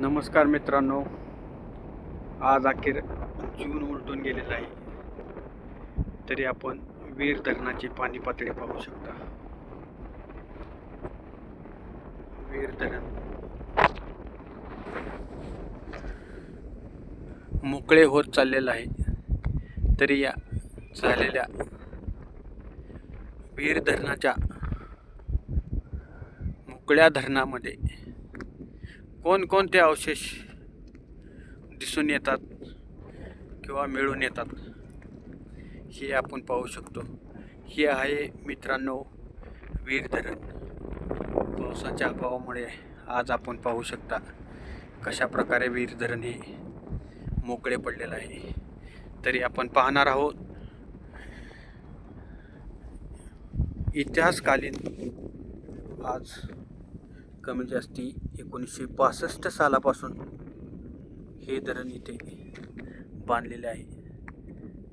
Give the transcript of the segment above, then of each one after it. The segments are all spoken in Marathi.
नमस्कार मित्रांनो, आज अखेर जून उलटून गेलेला आहे, तरी आपण वीर धरणाची पाणी पातळी पाहू शकता. वीर धरण मोकळे होत चाललेलं आहे, तरी या झालेल्या वीर धरणाच्या मोकळ्या धरणामध्ये कोणकोणते अवशेष दिसून येतात किंवा मिळून येतात हे आपण पाहू शकतो. हे आहे मित्रांनो वीर धरण. पावसाच्या अभावामुळे आज आपण पाहू शकता कशा प्रकारे वीर धरण हे मोकळे पडलेलं आहे. तरी आपण पाहणार आहोत इतिहासकालीन आज कमी जास्ती 1965 सालापासून हे धरण इथे बांधलेले आहे.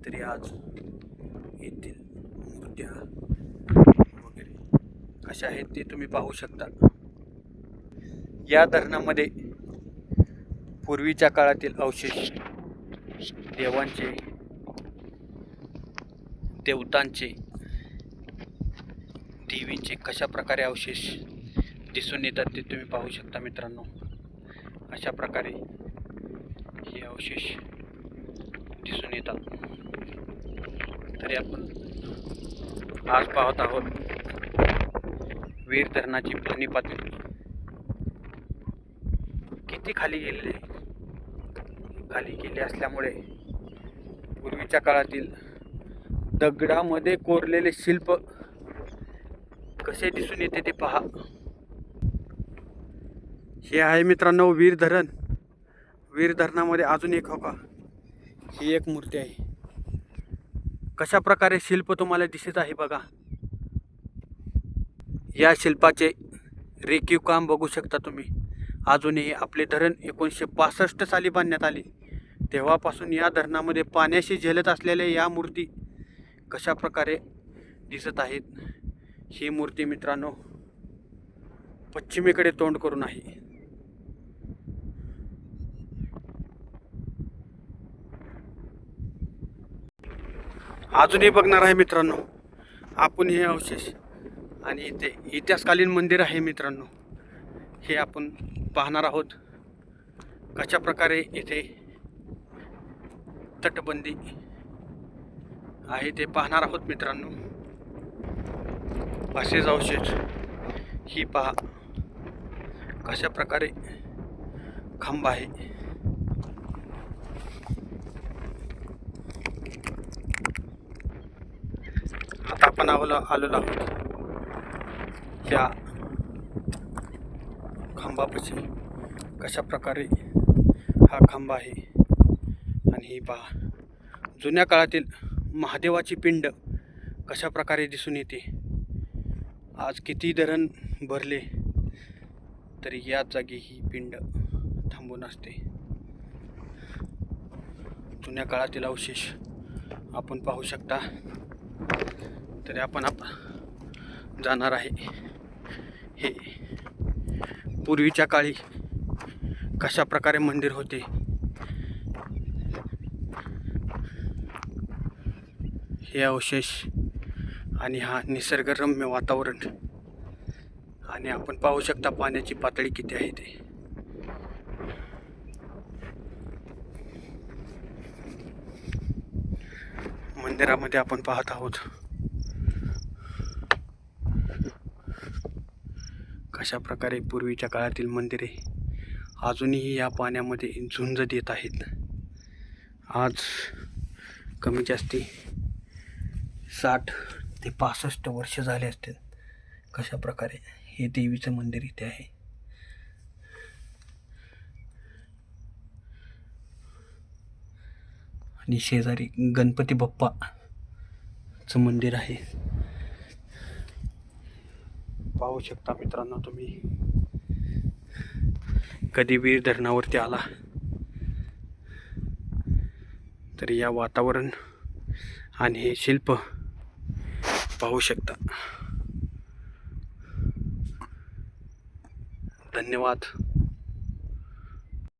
तरी आज येथील मूर्त्या वगैरे कशा आहेत ते तुम्ही पाहू शकता. या धरणामध्ये पूर्वीच्या काळातील अवशेष, देवांचे, देवतांचे, देवींचे कशा प्रकारे अवशेष दिसून येतात ते तुम्ही पाहू शकता मित्रांनो. अशा प्रकारे हे अवशेष दिसून येतात. तरी आपण आज पाहत आहोत वीर धरणाची पाणी पातळी किती खाली गेलेली आहे. खाली गेली असल्यामुळे पूर्वीच्या काळातील दगडामध्ये कोरलेले शिल्प कसे दिसून येते ते पहा. हे आहे मित्रांनो वीर धरण. वीर धरणामध्ये अजून एक हो का, ही एक मूर्ती आहे. कशा प्रकारे शिल्प तुम्हाला दिसत आहे बघा. या शिल्पाचे रेखीव काम बघू शकता तुम्ही. अजूनही आपले धरण 1965 साली बांधण्यात आले, तेव्हापासून या धरणामध्ये पाण्याशी झेलत असलेल्या या मूर्ती कशा प्रकारे दिसत आहेत. ही मूर्ती मित्रांनो पश्चिमेकडे तोंड करून आहे. अजूनही बघणार आहे मित्रांनो आपण हे अवशेष. आणि इथे इतिहासकालीन मंदिर आहे मित्रांनो, हे आपण पाहणार आहोत. कशा प्रकारे इथे तटबंदी आहे ते पाहणार आहोत मित्रांनो. असेच अवशेष ही पहा कशा प्रकारे खांब आहे. आता आपण आलेलो आहोत या खांबापाशी. कशा प्रकारे हा खांब आहे. आणि ही पहा जुन्या काळातील महादेवाची पिंड कशा प्रकारे दिसून येते. आज किती धरण भरले तरी याच जागी ही पिंड थांबून असते. जुन्या काळातील अवशेष आपण पाहू शकता. तरी आपण जाणार आहे हे पूर्वीच्या काळी कशा प्रकारे मंदिर होते. हे अवशेष आणि हा निसर्गरम्य वातावरण. आणि आपण पाहू शकता पाण्याची पातळी किती आहे ते. मंदिरामध्ये आपण पाहत आहोत कशा प्रकारे पूर्वीच्या काळातील मंदिरे अजूनही या पाण्यामध्ये झुंज देत आहेत. आज कमी जास्ती 60 ते 65 वर्ष झाले असतील. कशा प्रकारे हे देवीचं मंदिर इथे आहे. आणि शेजारी गणपती बाप्पाचं मंदिर आहे. पाहू शकता मित्रांनो तुम्ही. कधी वीर धरणावरती आला तरी या वातावरण आणि हे शिल्प पाहू शकता. धन्यवाद.